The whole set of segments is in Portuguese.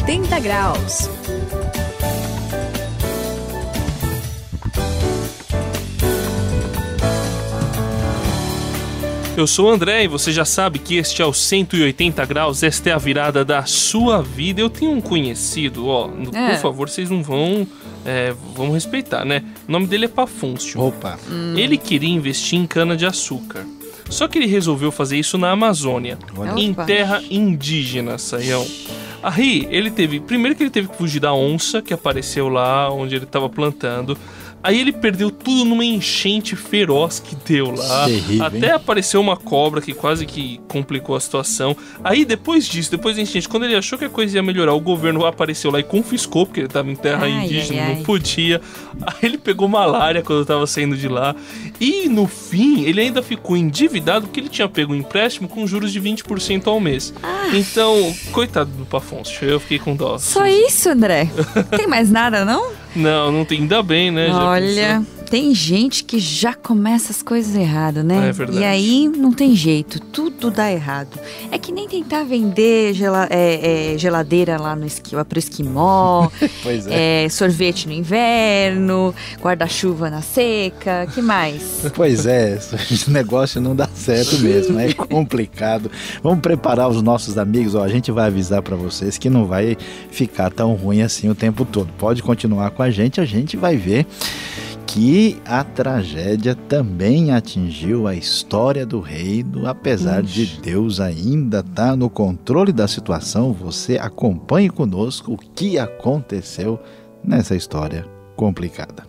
180 graus. Eu sou o André e você já sabe que este é o 180 graus, esta é a virada da sua vida. Eu tenho um conhecido, por favor, vocês não vão... vamos respeitar, né? O nome dele é Pafúncio. Opa! Ele queria investir em cana-de-açúcar. Só que ele resolveu fazer isso na Amazônia, em terra indígena, Saião. Aí, primeiro que ele teve que fugir da onça que apareceu lá onde ele estava plantando. Aí ele perdeu tudo numa enchente feroz que deu lá. Terrível, até hein? apareceu uma cobra que quase que complicou a situação. Aí depois da enchente, quando ele achou que a coisa ia melhorar, o governo apareceu lá e confiscou, porque ele estava em terra indígena, não podia. Aí ele pegou malária quando estava saindo de lá. E no fim, ele ainda ficou endividado porque ele tinha pego um empréstimo com juros de 20% ao mês. Então, coitado do Pafúncio, eu fiquei com dó. Só isso, André? Tem mais nada, não? Não tem, ainda bem, né? Olha, tem gente que já começa as coisas errado, né? É verdade. E aí não tem jeito, tudo dá errado. É que nem tentar vender geladeira lá pro esquimó, Pois sorvete no inverno, guarda-chuva na seca, que mais? Pois é, esse negócio não dá certo mesmo, é complicado. Vamos preparar os nossos amigos, a gente vai avisar para vocês que não vai ficar tão ruim assim o tempo todo. Pode continuar com a gente vai ver que a tragédia também atingiu a história do reino, apesar de Deus ainda estar no controle da situação. Você acompanhe conosco o que aconteceu nessa história complicada.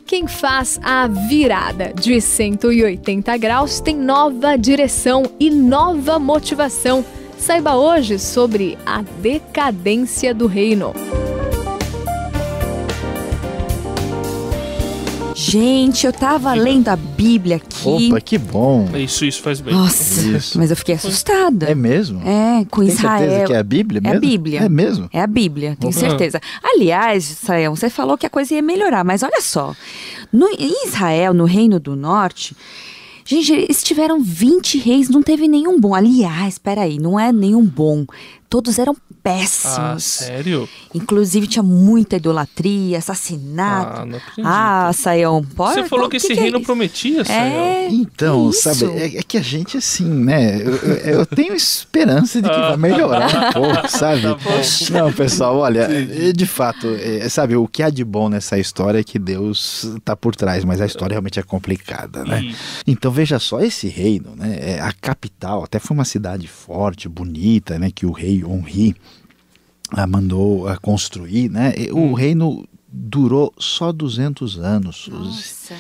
Quem faz a virada de 180 graus tem nova direção e nova motivação. Saiba hoje sobre a decadência do reino. Gente, eu tava lendo a Bíblia aqui. Opa, que bom! Isso faz bem. Nossa, Isso. mas eu fiquei assustada. É mesmo? Com Tem Israel. certeza que é a Bíblia mesmo? É a Bíblia. É mesmo? É a Bíblia, tenho Uhum. certeza. Aliás, Saião, você falou que a coisa ia melhorar, mas olha só. Em Israel, no Reino do Norte, gente, eles tiveram 20 reis, não teve nenhum bom. Aliás, peraí, não é nenhum bom. Todos eram péssimos. Ah, sério? Inclusive, tinha muita idolatria, assassinato. Não acredito. Saião, pode... Você falou que esse reino prometia, Saião. Então, isso. sabe, é que a gente assim, né, eu tenho esperança de que vai melhorar um pouco, sabe? Tá bom. Não, pessoal, olha, de fato, sabe, o que há de bom nessa história é que Deus está por trás, mas a história realmente é complicada, né? Isso. Então, veja só, esse reino, né, a capital, até foi uma cidade forte, bonita, né, que o rei Onri mandou construir, né? O reino durou só 200 anos, Suzy.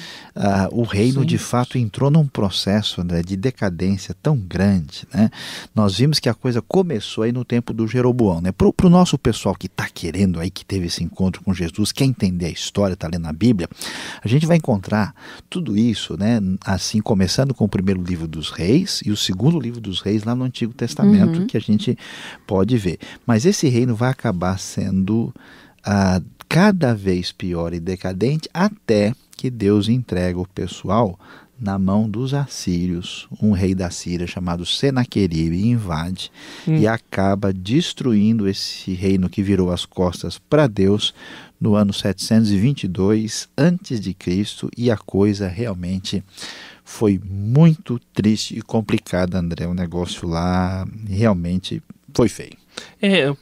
O reino de fato entrou num processo, né, de decadência tão grande, né? Nós vimos que a coisa começou aí no tempo do Jeroboão, né? Pro nosso pessoal que está querendo aí, que teve esse encontro com Jesus, quer entender a história, está lendo a Bíblia, a gente vai encontrar tudo isso, né? Assim, começando com o primeiro livro dos reis e o segundo livro dos reis lá no Antigo Testamento, que a gente pode ver. Mas esse reino vai acabar sendo cada vez pior e decadente, até que Deus entrega o pessoal na mão dos assírios. Um rei da Síria chamado Senaqueribe invade e acaba destruindo esse reino que virou as costas para Deus no ano 722 a.C. e a coisa realmente foi muito triste e complicada, André. O negócio lá realmente foi feio.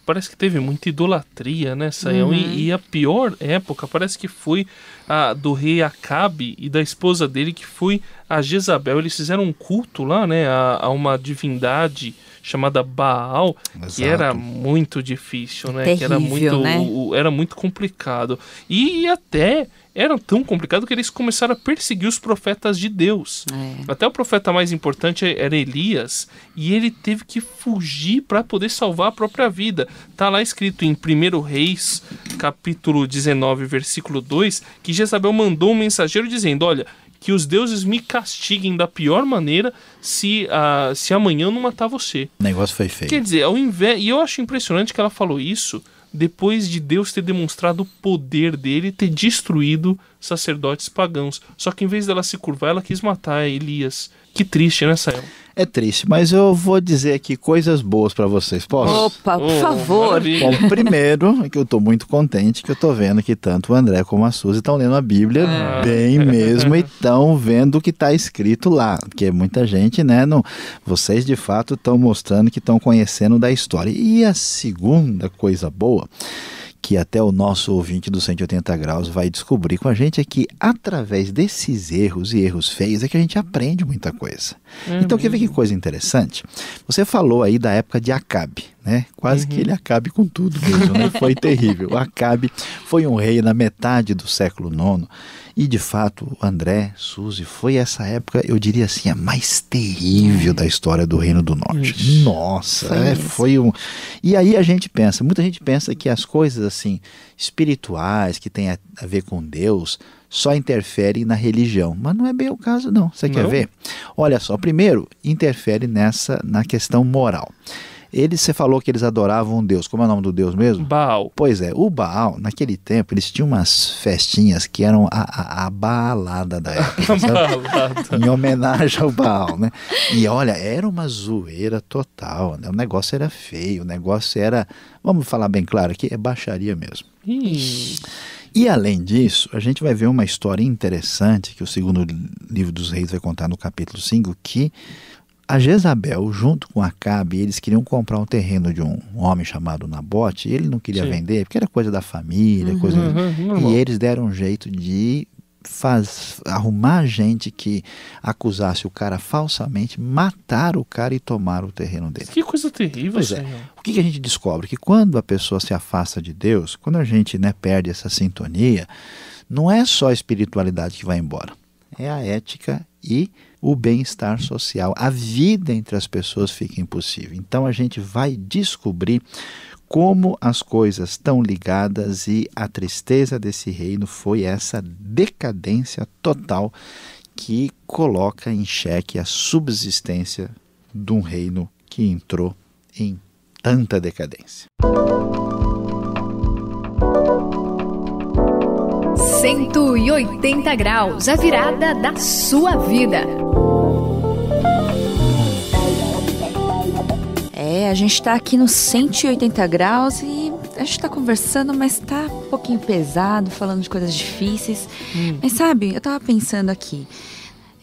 Parece que teve muita idolatria, né, Saião? E a pior época parece que foi a do rei Acabe e da esposa dele, que foi a Jezabel. Eles fizeram um culto lá, né, a uma divindade chamada Baal, que era muito difícil, né? Terrível, que era muito, né? Era muito complicado. E até era tão complicado que eles começaram a perseguir os profetas de Deus. Até o profeta mais importante era Elias, e ele teve que fugir para poder salvar a própria vida. Tá lá escrito em 1 Reis, capítulo 19, versículo 2, que Jezabel mandou um mensageiro dizendo: olha, que os deuses me castiguem da pior maneira se amanhã eu não matar você. O negócio foi feio. Quer dizer, e eu acho impressionante que ela falou isso depois de Deus ter demonstrado o poder dele, ter destruído sacerdotes pagãos. Só que em vez dela se curvar, ela quis matar Elias. Que triste, né, Sayão? É triste, mas eu vou dizer aqui coisas boas para vocês, posso? Opa, por favor. Maravilha. Bom, primeiro, é que eu tô muito contente que eu tô vendo que tanto o André como a Suzy estão lendo a Bíblia bem mesmo e estão vendo o que está escrito lá. Porque muita gente, né, vocês de fato estão mostrando que estão conhecendo da história. E a segunda coisa boa, que até o nosso ouvinte do 180 graus vai descobrir com a gente, é que através desses erros e erros feios é que a gente aprende muita coisa. Então, quer ver que coisa interessante? Você falou aí da época de Acabe, né? Quase que ele acabe com tudo mesmo, né? Foi terrível. Acabe foi um rei na metade do século IX e, de fato, André, Suzy, foi essa época, eu diria assim, a mais terrível da história do Reino do Norte. Nossa, foi um... E aí a gente pensa, muita gente pensa que as coisas assim espirituais, que tem a ver com Deus, só interfere na religião, mas não é bem o caso não. Você quer ver? Olha só, primeiro interfere na questão moral. Você falou que eles adoravam um Deus. Como é o nome do Deus mesmo? Baal. Pois é, o Baal, naquele tempo, eles tinham umas festinhas que eram a balada da época, sabe? Em homenagem ao Baal, né? E olha, era uma zoeira total, né? O negócio era feio, o negócio era, vamos falar bem claro aqui, é baixaria mesmo. E além disso, a gente vai ver uma história interessante que o segundo livro dos Reis vai contar no capítulo 5, que a Jezabel, junto com Acabe, eles queriam comprar um terreno de um homem chamado Nabote, e ele não queria vender, porque era coisa da família, e eles deram um jeito de arrumar gente que acusasse o cara falsamente, matar o cara e tomar o terreno dele. Que coisa terrível, pois é. O que a gente descobre? Que quando a pessoa se afasta de Deus, quando a gente, né, perde essa sintonia, não é só a espiritualidade que vai embora, é a ética e o bem-estar social. A vida entre as pessoas fica impossível. Então a gente vai descobrir como as coisas estão ligadas e a tristeza desse reino foi essa decadência total que coloca em xeque a subsistência de um reino que entrou em tanta decadência. 180 graus, a virada da sua vida. A gente está aqui no 180 graus e a gente está conversando, mas está um pouquinho pesado, falando de coisas difíceis. Mas sabe, eu estava pensando aqui,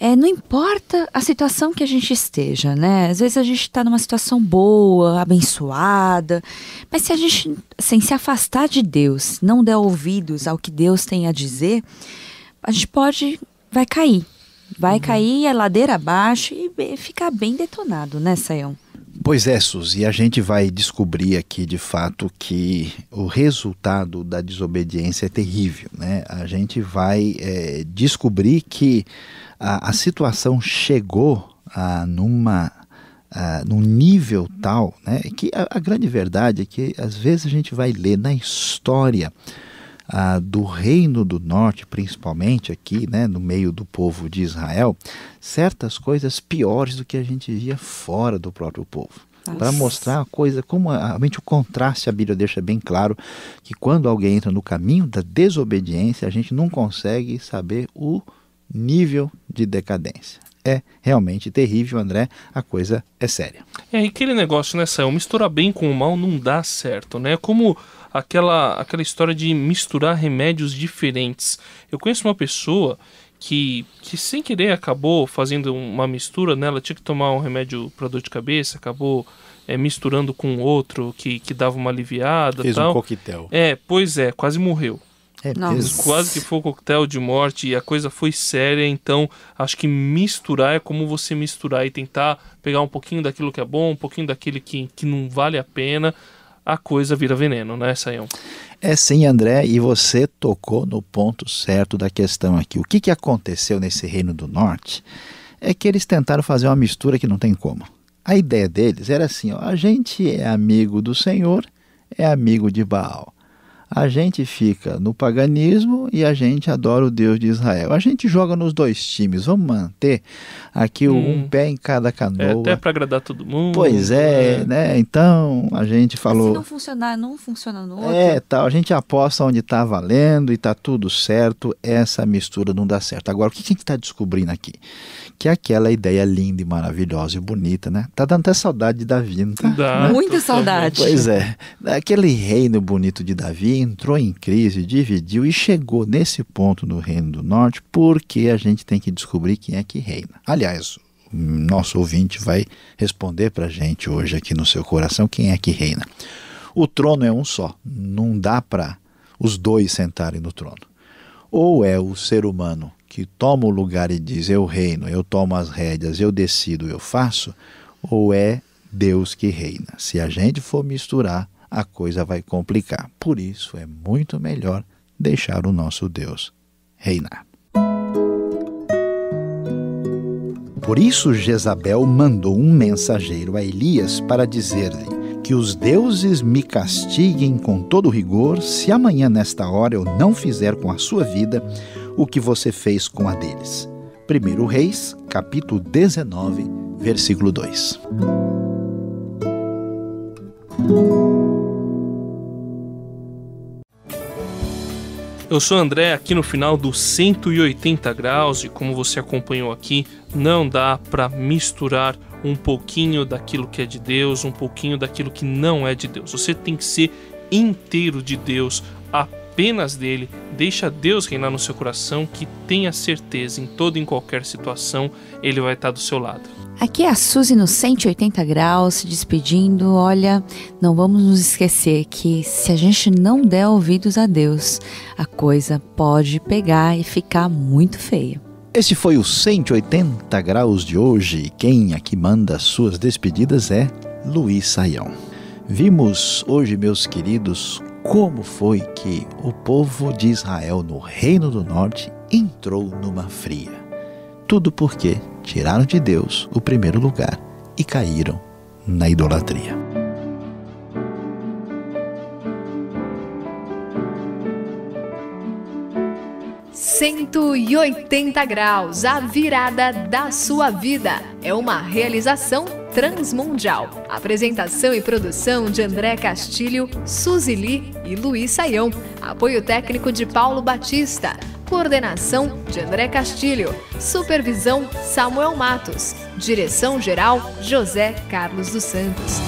não importa a situação que a gente esteja, né? Às vezes a gente está numa situação boa, abençoada, mas se a gente se afastar de Deus, não der ouvidos ao que Deus tem a dizer, a gente vai cair. Vai cair a ladeira abaixo e ficar bem detonado, né, Sayão? Pois é, Suzy, a gente vai descobrir aqui de fato que o resultado da desobediência é terrível, né? A gente vai descobrir que a situação chegou num nível tal, né, que a grande verdade é que às vezes a gente vai ler na história do Reino do Norte, principalmente aqui, né, no meio do povo de Israel, certas coisas piores do que a gente via fora do próprio povo. Para mostrar a coisa, como realmente o contraste, a Bíblia deixa bem claro que quando alguém entra no caminho da desobediência, a gente não consegue saber o nível de decadência. É realmente terrível, André, a coisa é séria. E aquele negócio, né, Sayão, misturar bem com o mal não dá certo, né? Como aquela história de misturar remédios diferentes. Eu conheço uma pessoa que sem querer acabou fazendo uma mistura, né? Ela tinha que tomar um remédio para dor de cabeça, acabou misturando com outro que dava uma aliviada. Fez tal. Um coquetel. Pois é, quase morreu. Quase que foi um coquetel de morte e a coisa foi séria, então acho que misturar é como você misturar e tentar pegar um pouquinho daquilo que é bom, um pouquinho daquele que não vale a pena, a coisa vira veneno, né, Sayão? É sim, André, e você tocou no ponto certo da questão aqui. O que aconteceu nesse Reino do Norte é que eles tentaram fazer uma mistura que não tem como. A ideia deles era assim, a gente é amigo do Senhor, é amigo de Baal. A gente fica no paganismo e a gente adora o Deus de Israel. A gente joga nos dois times. Vamos manter aqui um pé em cada canoa. Até para agradar todo mundo. Pois é, né? Então a gente falou... Se não funcionar, não funciona no outro. Tal. A gente aposta onde está valendo e está tudo certo. Essa mistura não dá certo. Agora, o que a gente está descobrindo aqui? Que é aquela ideia linda e maravilhosa e bonita, né? Tá dando até saudade de Davi, não tá? Dá, muita saudade. Pois é. Aquele reino bonito de Davi entrou em crise, dividiu e chegou nesse ponto no Reino do Norte porque a gente tem que descobrir quem é que reina. Aliás, o nosso ouvinte vai responder pra gente hoje aqui no seu coração quem é que reina. O trono é um só. Não dá para os dois sentarem no trono. Ou é o ser humano que toma o lugar e diz, eu reino, eu tomo as rédeas, eu decido, eu faço, ou é Deus que reina. Se a gente for misturar, a coisa vai complicar. Por isso é muito melhor deixar o nosso Deus reinar. Por isso Jezabel mandou um mensageiro a Elias para dizer-lhe que os deuses me castiguem com todo rigor se amanhã nesta hora eu não fizer com a sua vida o que você fez com a deles. 1 Reis, capítulo 19, versículo 2. Eu sou o André, aqui no final do 180 graus, e como você acompanhou aqui, não dá para misturar um pouquinho daquilo que é de Deus, um pouquinho daquilo que não é de Deus. Você tem que ser inteiro de Deus, apenas dele. Deixa Deus reinar no seu coração, que tenha certeza, em toda e em qualquer situação, ele vai estar do seu lado. Aqui é a Suzy no 180 graus, se despedindo. Olha, não vamos nos esquecer que se a gente não der ouvidos a Deus, a coisa pode pegar e ficar muito feia. Este foi o 180 graus de hoje. Quem aqui manda suas despedidas é Luiz Saião. Vimos hoje, meus queridos, como foi que o povo de Israel no Reino do Norte entrou numa fria. Tudo porque tiraram de Deus o primeiro lugar e caíram na idolatria. ...180 graus, a virada da sua vida. É uma realização transmundial. Apresentação e produção de André Castilho, Suzy Li e Luiz Saião. Apoio técnico de Paulo Batista. Coordenação de André Castilho. Supervisão Samuel Matos. Direção-geral José Carlos dos Santos.